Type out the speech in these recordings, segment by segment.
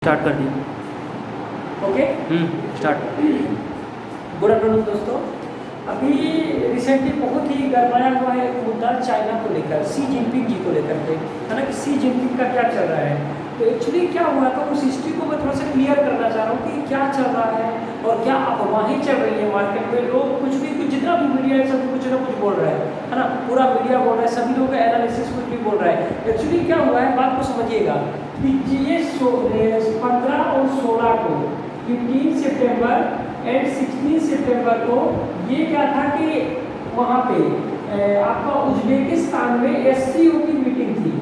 Start कर दिया। Okay start. Good afternoon दोस्तों। अभी रिसेंटली बहुत ही गरमाया हुआ है एक मुद्दा चाइना को लेकर, सी जिनपिंग जी को लेकर के, है ना, कि सी जिनपिंग का क्या चल रहा है। तो एक्चुअली क्या हुआ था उस हिस्ट्री को मैं थोड़ा सा क्लियर करना चाह रहा हूँ कि क्या चल रहा है और क्या अफवाहें चल रही है मार्केट में। लोग कुछ जितना भी मीडिया है सब कुछ ना कुछ बोल रहा है ना, पूरा मीडिया बोल रहा है, सभी लोग का एनालिसिस कुछ भी बोल रहा है। एक्चुअली क्या हुआ है बात को समझिएगा कि ये 15 और 16 को 15 सितंबर एंड 16 सितंबर को ये क्या था कि वहाँ पे आपका उज्बेकिस्तान में एससीओ की मीटिंग थी।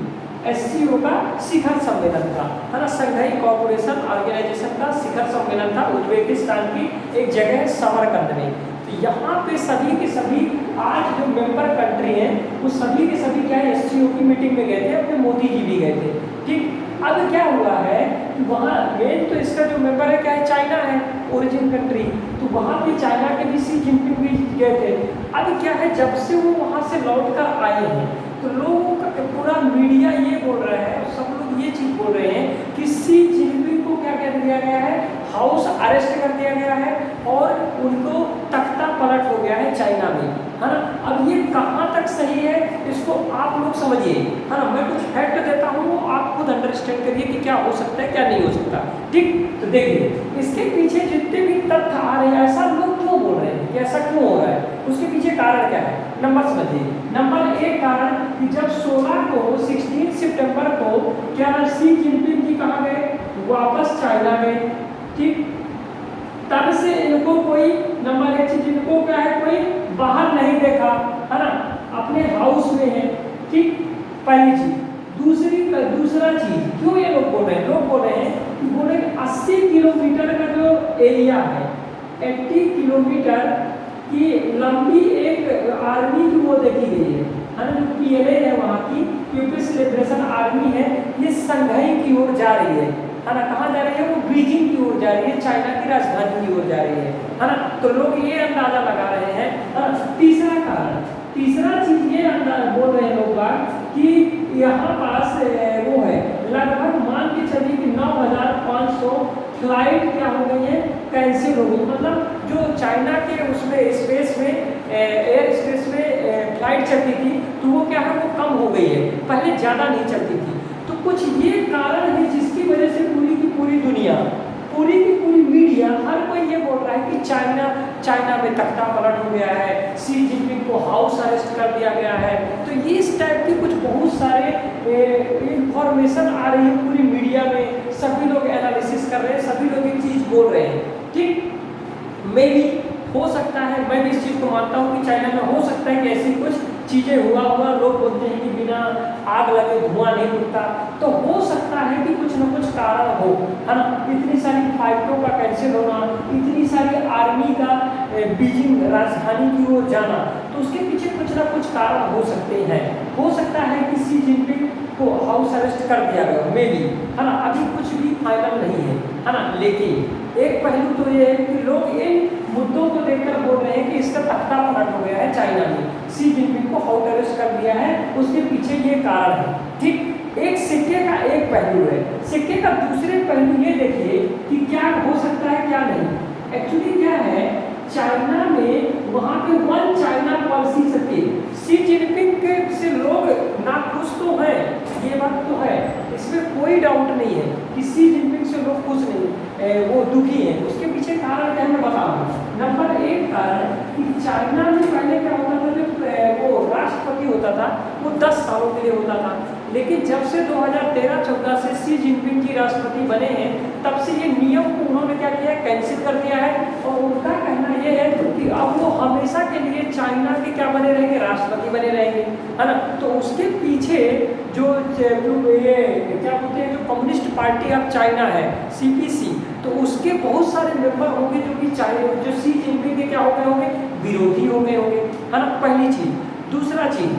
एससीओ का शिखर सम्मेलन था, है ना, शंघाई कोऑपरेशन ऑर्गेनाइजेशन का शिखर सम्मेलन था उज्बेकिस्तान की एक जगह समरकंद में। तो यहाँ पे सभी के सभी आज जो मेंबर कंट्री हैं वो सभी के सभी क्या है एससीओ की मीटिंग में गए थे, अपने मोदी जी भी गए थे। ठीक, अब क्या हुआ है कि वहाँ मेन तो इसका जो मेंबर है क्या है, चाइना है, ओरिजिन कंट्री। तो वहाँ पे चाइना के भी सी जिनपिंग भी गए थे। अब क्या है जब से वो वहाँ से लौट कर आए हैं तो लोगों का पूरा मीडिया ये बोल रहा है, सब लोग ये चीज़ बोल रहे हैं कि सी जिनपिंग को क्या कह दिया गया है, हाउस अरेस्ट कर दिया गया है और उनको तख्ता पलट हो गया है चाइना में, है ना। अब ये कहाँ तक सही है इसको आप लोग समझिए, है ना। मैं कुछ फैक्ट देता हूँ, आप खुद अंडरस्टैंड करिए कि क्या हो सकता है क्या नहीं हो सकता। ठीक, तो देखिए इसके पीछे जितने भी तथ्य आ रहे हैं ऐसा लोग क्यों बोल रहे हैं कि ऐसा क्यों हो रहा है, उसके पीछे कारण क्या है। नंबर समझिए, नंबर एक कारण कि जब 16 सितंबर को क्या सी जिनपिंग जी कहाँ गए, वापस चाइना गए। ठीक, तब से इनको कोई नंबर एक चीज, इनको क्या है कोई बाहर नहीं देखा, है ना, अपने हाउस में है। ठीक, पहली चीज। दूसरा चीज क्यों ये लोग बोल रहे हैं, लोग बोल रहे हैं कि बोले 80 किलोमीटर का जो एरिया है, 80 किलोमीटर की लंबी एक आर्मी की वो देखी गई है ना, जो पीएलए है वहाँ की पीपल्स लिबरेशन आर्मी है, ये शंघाई की ओर जा रही है ना। कहाँ जा रही है वो, बीजिंग की ओर जा रही है, चाइना की राजधानी की ओर जा रही है ना। तो लोग ये अंदाजा लगा रहे हैं। तीसरा कारण, तीसरा चीज ये बोल रहे हैं लोग कि यहाँ पास वो है लगभग मान के चलिए कि 9,500 फ्लाइट क्या हो गई है, कैंसिल हो गई। मतलब जो चाइना के उसमें स्पेस में एयर स्पेस में फ्लाइट चलती थी तो वो क्या है वो कम हो गई है, पहले ज़्यादा नहीं चलती थी। तो कुछ ये कारण है जिसकी वजह से पूरी की पूरी दुनिया, पूरी की पूरी मीडिया, हर कोई ये बोल रहा है कि चाइना में तख्ता पलट हो गया है, सी जिनपिंग को हाउस अरेस्ट कर दिया गया है। तो ये इस टाइप की कुछ बहुत सारे इंफॉर्मेशन आ रही है पूरी मीडिया में, सभी लोग एनालिसिस कर रहे हैं, सभी लोग एक चीज़ बोल रहे हैं। ठीक, मे भी हो सकता है, मैं भी इस चीज़ को मानता हूँ कि चाइना में हो सकता है कि ऐसी कुछ चीज़ें हुआ। लोग बोलते हैं कि बिना आग लगे धुआं नहीं उठता, तो हो सकता है कि कुछ न कुछ कारण हो, है ना। इतनी सारी फ्लाइटों का कैंसिल होना, इतनी सारी आर्मी का बीजिंग राजधानी की ओर जाना, तो उसके पीछे कुछ ना कुछ कारण हो सकते हैं। हो सकता है कि सी जिनपिंग को हाउस अरेस्ट कर दिया गया मे भी, है ना, अभी कुछ भी फाइनल नहीं है ना। लेकिन एक पहलू तो ये है कि लोग इन मुद्दों को देखकर बोल रहे हैं कि इसका तख्ता पलट हो गया है चाइना में, सी जिनपिंग को हाउस अरेस्ट कर दिया है, उसके पीछे ये कारण है। ठीक, एक सिक्के का एक पहलू है, सिक्के का दूसरे पहलू ये देखिए कि क्या हो सकता है क्या नहीं। एक्चुअली क्या है, चाइना में वहाँ पे वन चाइना पॉलिसी से सी जिनपिंग के से लोग नाखुश तो हैं, ये बात तो है, इसमें कोई डाउट नहीं है कि सी जिनपिंग से लोग खुश नहीं, वो दुखी हैं। उसके पीछे कारण क्या मैं बताऊँ। नंबर एक कारण कि चाइना में पहले क्या होता था, जब वो राष्ट्रपति होता था वो 10 सालों के लिए होता था, लेकिन जब से 2013-14 से सी जिनपिंग जी राष्ट्रपति बने हैं तब से ये नियम को उन्होंने क्या किया है, कैंसिल कर दिया है। और उनका कहना ये है कि अब वो हमेशा के लिए चाइना के क्या बने रहेंगे, राष्ट्रपति बने रहेंगे, है ना। तो उसके पीछे जो ये क्या बोलते हैं, जो कम्युनिस्ट पार्टी ऑफ चाइना है सीपीसी, तो उसके बहुत सारे मेंबर होंगे जो कि चाइना, जो सी जिनपिंग के क्या हो गए होंगे, विरोधी हो गए होंगे, है ना, पहली चीज। दूसरा चीज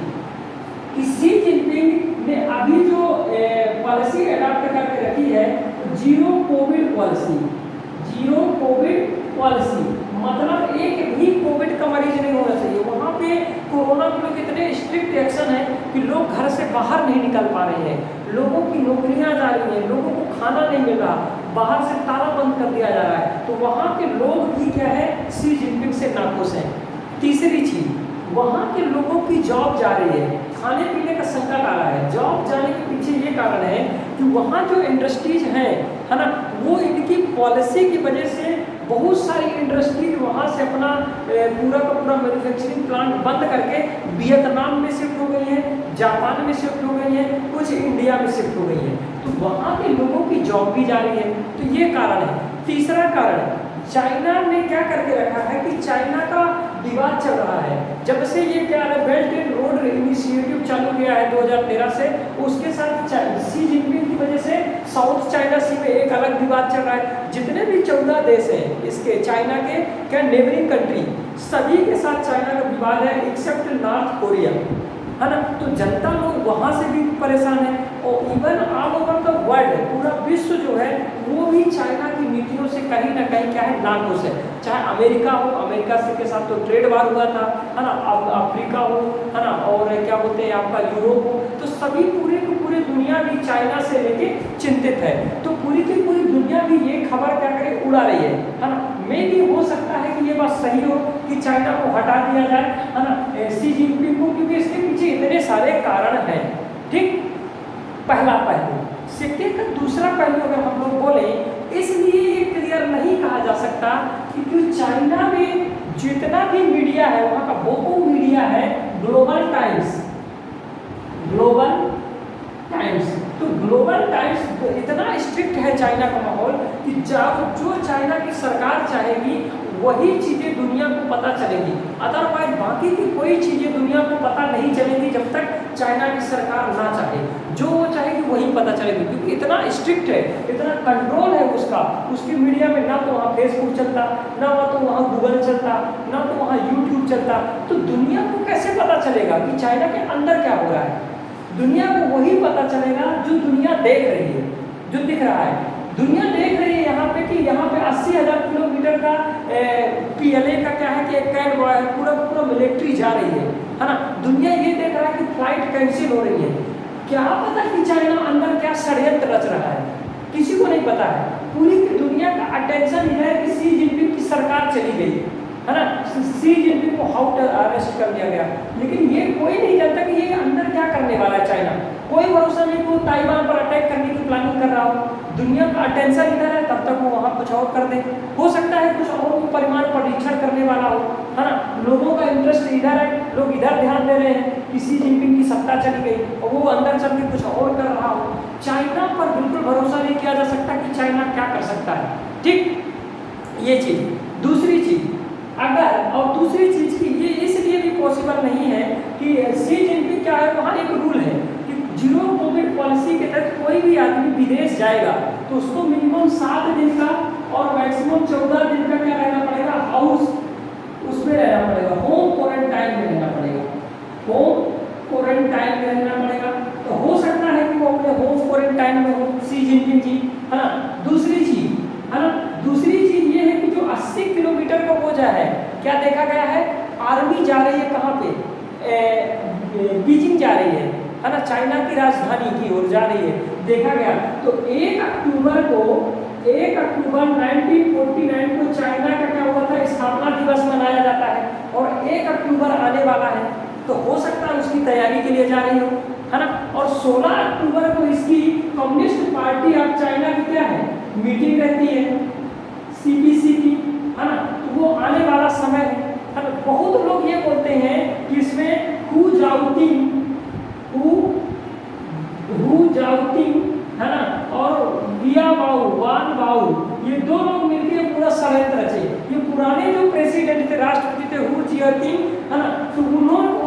कि सी जिनपिंग ने अभी जो पॉलिसी अडॉप्ट करके रखी है, zero Covid policy, zero Covid policy मतलब एक भी कोविड का मरीज नहीं होना चाहिए। वहाँ पे कोरोना के लोग इतने स्ट्रिक्ट एक्शन है कि लोग घर से बाहर नहीं निकल पा रहे हैं, लोगों की नौकरियां जा रही हैं, लोगों को खाना नहीं मिल रहा, बाहर से ताला बंद कर दिया जा रहा है, तो वहाँ के लोग भी क्या है, शी जिनपिंग से नाखुश हैं। तीसरी चीज, वहाँ के लोगों की जॉब जा रही है, खाने पीने का संकट आ रहा है। जॉब जाने के पीछे ये कारण है कि वहाँ जो इंडस्ट्रीज हैं, है ना, वो इनकी पॉलिसी की वजह से बहुत सारी इंडस्ट्रीज वहाँ से अपना पूरा का पूरा मैन्युफैक्चरिंग प्लांट बंद करके वियतनाम में शिफ्ट हो गई है, जापान में शिफ्ट हो गई है, कुछ इंडिया में शिफ्ट हो गई है। तो वहाँ के लोगों की जॉब भी जा रही है, तो ये कारण है। तीसरा कारण, चाइना ने क्या करके रखा है कि चाइना का विवाद चल रहा है। जब से ये क्या है, बेल्ट एंड रोड इनिशिएटिव चालू किया है 2013 से, उसके साथ शी जिनपिंग की वजह से साउथ चाइना सी में एक अलग विवाद चल रहा है। जितने भी 14 देश हैं इसके चाइना के क्या नेबरिंग कंट्री, सभी के साथ चाइना का विवाद है एक्सेप्ट नॉर्थ कोरिया, है ना। तो जनता लोग वहाँ से भी परेशान है, और even all over the world, पूरा विश्व जो है वो भी चाइना की नीतियों से कहीं ना कहीं क्या है, नाखुश है। चाहे अमेरिका हो, अमेरिका से के साथ तो ट्रेड वार हुआ था, है ना, अफ्रीका हो, है ना, और क्या बोलते हैं आपका यूरोप हो, तो सभी पूरे की पूरी दुनिया भी चाइना से लेके चिंतित है। तो पूरी की पूरी दुनिया भी ये खबर क्या करे, उड़ा रही है ना। मे भी हो सकता है कि ये बात सही हो कि चाइना को हटा दिया जाए, है ना, शी जिनपिंग को, क्योंकि इसके पीछे इतने सारे कारण हैं। ठीक, पहला पहलू। सिक्के का दूसरा पहलू अगर हम लोग बोले, इसलिए ये क्लियर नहीं कहा जा सकता कि चाइना में जितना भी मीडिया है, वहाँ का वो मीडिया है ग्लोबल टाइम्स, तो ग्लोबल टाइम्स इतना स्ट्रिक्ट है चाइना का माहौल कि जो चाइना की सरकार चाहेगी वही चीज़ें दुनिया को पता चलेगी, अदरवाइज बाकी की कोई चीज़ें दुनिया को पता नहीं चलेगी जब तक चाइना की सरकार ना चाहे। जो वो चाहेगी वही पता चलेगी, क्योंकि इतना स्ट्रिक्ट है, इतना कंट्रोल है उसकी मीडिया में। ना तो वहाँ फेसबुक चलता, ना तो वहाँ गूगल चलता, ना तो वहाँ यूट्यूब चलता। तो दुनिया को कैसे पता चलेगा कि चाइना के अंदर क्या हो रहा है? दुनिया को वही पता चलेगा जो दुनिया देख रही है, जो दिख रहा है। दुनिया देख रही है यहाँ पे कि यहाँ पे 80,000 किलोमीटर का PLA का क्या है कि एक पूरा मिलिट्री जा रही है ना। दुनिया ये देख रहा है कि फ्लाइट कैंसिल हो रही है। क्या पता कि चाइना अंदर क्या षड्यंत्र रच रहा है, किसी को नहीं पता है। पूरी दुनिया का अटेंशन यह है कि शी जिनपिंग की सरकार चली गई, है ना, शी जिनपिंग को हाउस अरेस्ट कर दिया गया, लेकिन ये कोई नहीं जानता कि ये अंदर क्या करने वाला है चाइना। कोई भरोसा नहीं कि वो ताइवान पर अटैक करने की प्लानिंग कर रहा हो। दुनिया का अटेंशन इधर है, तब तक वो वहाँ कुछ और कर दे। हो सकता है कुछ और वो परिमाण परीक्षण करने वाला हो, है ना। लोगों का इंटरेस्ट इधर है, लोग इधर ध्यान दे रहे हैं कि शी जिनपिंग की सत्ता चली गई और वो अंदर चल के कुछ और कर रहा हो। चाइना पर बिल्कुल भरोसा नहीं किया जा सकता कि चाइना क्या कर सकता है। ठीक, ये चीज़। दूसरी चीज़, अगर और दूसरी चीज़ की ये इसलिए भी पॉसिबल नहीं है कि शी जिनपिंग क्या है, वहाँ एक रूल है कि जीरो कोविड पॉलिसी के तहत कोई भी आदमी विदेश जाएगा तो उसको मिनिमम 7 दिन का और मैक्सिमम 14 दिन का क्या रहना पड़ेगा, हाउस उसमें रहना पड़ेगा, होम क्वारंटाइन में रहना पड़ेगा, होम क्वारंटाइन में रहना पड़ेगा। तो हो सकता है कि वो अपने होम क्वारंटाइन में हो शी जिनपिंग जी, है ना। दूसरी चीज़, है ना, दूसरी चीज़ ये है कि जो 80 किलोमीटर का वो है, क्या देखा गया है, आर्मी जा रही है कहाँ पे, बीजिंग जा रही है ना, चाइना की राजधानी की ओर जा रही है, देखा गया। तो 1 अक्टूबर 1949 को चाइना का क्या हुआ था, स्थापना दिवस मनाया जाता है, और 1 अक्टूबर आने वाला है, तो हो सकता है उसकी तैयारी के लिए जा रही हो, है ना। और 16 अक्टूबर को इसकी कम्युनिस्ट पार्टी ऑफ चाइना की क्या है, मीटिंग रहती है CPC की, है ना। तो वो आने वाला समय है ना। बहुत लोग ये बोलते हैं कि इसमें हू जाओतिंग, है ना, और वान बाओ, ये दो लोग मिलकर पूरा षड्यंत्र रचे। ये पुराने जो प्रेसिडेंट थे, राष्ट्रपति थे हू जियातिंग, है ना, तो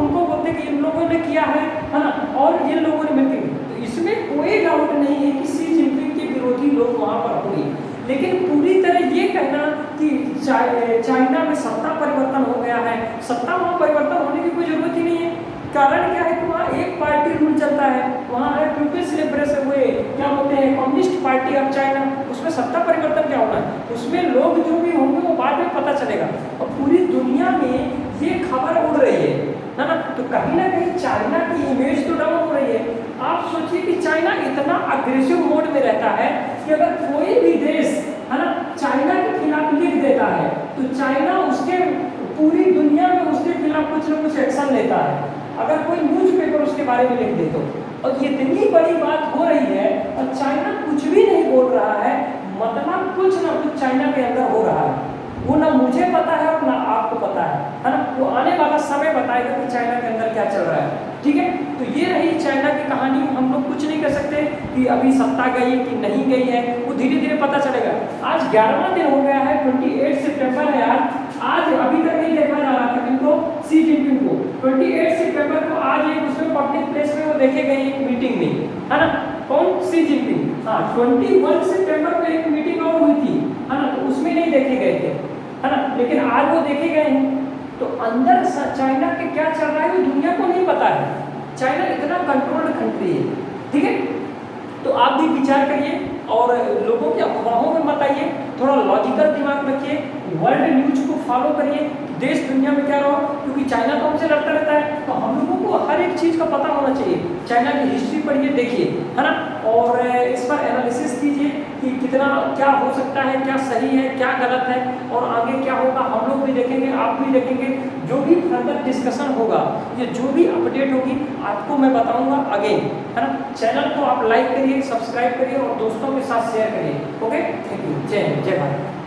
उनको बोलते कि इन लोगों ने किया है ना, और इन लोगों ने मिलकर। तो इसमें कोई डाउट नहीं है कि शी जिनपिंग के विरोधी लोग वहाँ पर हुए, लेकिन पूरी तरह ये कहना कि चाइना में सत्ता परिवर्तन हो गया है, सत्ता वहाँ परिवर्तन होने की कोई जरूरत ही नहीं है। कारण क्या है कि वहाँ एक पार्टी रूल चलता है, वहाँ है पीपल्स लिबरेशन हुए, क्या बोलते हैं, कम्युनिस्ट पार्टी ऑफ चाइना। उसमें सत्ता परिवर्तन क्या होना है, उसमें लोग जो भी होंगे वो बाद में पता चलेगा। और पूरी दुनिया में ये खबर उड़ रही है ना, तो कहीं ना कहीं चाइना की इमेज तो डाउन हो रही है। आप सोचिए कि चाइना इतना अग्रेसिव मोड में रहता है कि अगर कोई भी देश कुछ न कुछ एक्शन लेता है, अगर कोई न्यूज़पेपर उसके बारे में लिख दे तो। और इतनी बड़ी बात हो रही है और चाइना कुछ भी नहीं बोल रहा है, मतलब कुछ ना कुछ चाइना के अंदर हो रहा है, वो ना मुझे पता है और ना आपको पता है ना। वो आने वाला समय बताएगा कि चाइना के अंदर क्या चल रहा है, ठीक है। तो ये रही चाइना की कहानी। हम लोग कुछ नहीं कर सकते कि अभी सत्ता गई कि नहीं गई है, वो धीरे धीरे पता चलेगा। आज 11वां दिन हो गया है, 28 सितंबर है आज अभी तक नहीं देखा जा रहा था इनको, सी जिनपिंग को। 28 सितंबर को आज एक उसमें पब्लिक प्लेस में वो देखे गए एक मीटिंग में, है ना। कौन? सी जिनपिंग। हाँ, 21 सितंबर को एक मीटिंग और हुई थी, है ना, तो उसमें नहीं देखे गए थे, है ना, लेकिन आज वो देखे गए हैं। तो अंदर चाइना के क्या चल रहा है वो दुनिया को नहीं पता है। चाइना इतना कंट्रोल्ड कंट्री है, ठीक है। तो आप भी विचार करिए और लोगों के अफवाहों में मत आइए, थोड़ा लॉजिकल दिमाग रखिए, वर्ल्ड न्यूज को फॉलो करिए, देश दुनिया में क्या रहो, क्योंकि चाइना तो हमसे लड़ता रहता है, तो हम लोगों को हर एक चीज़ का पता होना चाहिए। चाइना की हिस्ट्री पढ़िए, देखिए, है ना, और इस पर एनालिसिस कीजिए कि कितना क्या हो सकता है, क्या सही है, क्या गलत है, और आगे क्या होगा हम लोग भी देखेंगे, आप भी देखेंगे। जो भी फर्दर डिस्कशन होगा, ये जो भी अपडेट होगी आपको मैं बताऊंगा अगेन, है ना। चैनल को आप लाइक करिए, सब्सक्राइब करिए और दोस्तों के साथ शेयर करिए। Okay, thank you. जय हिंद, जय भारत।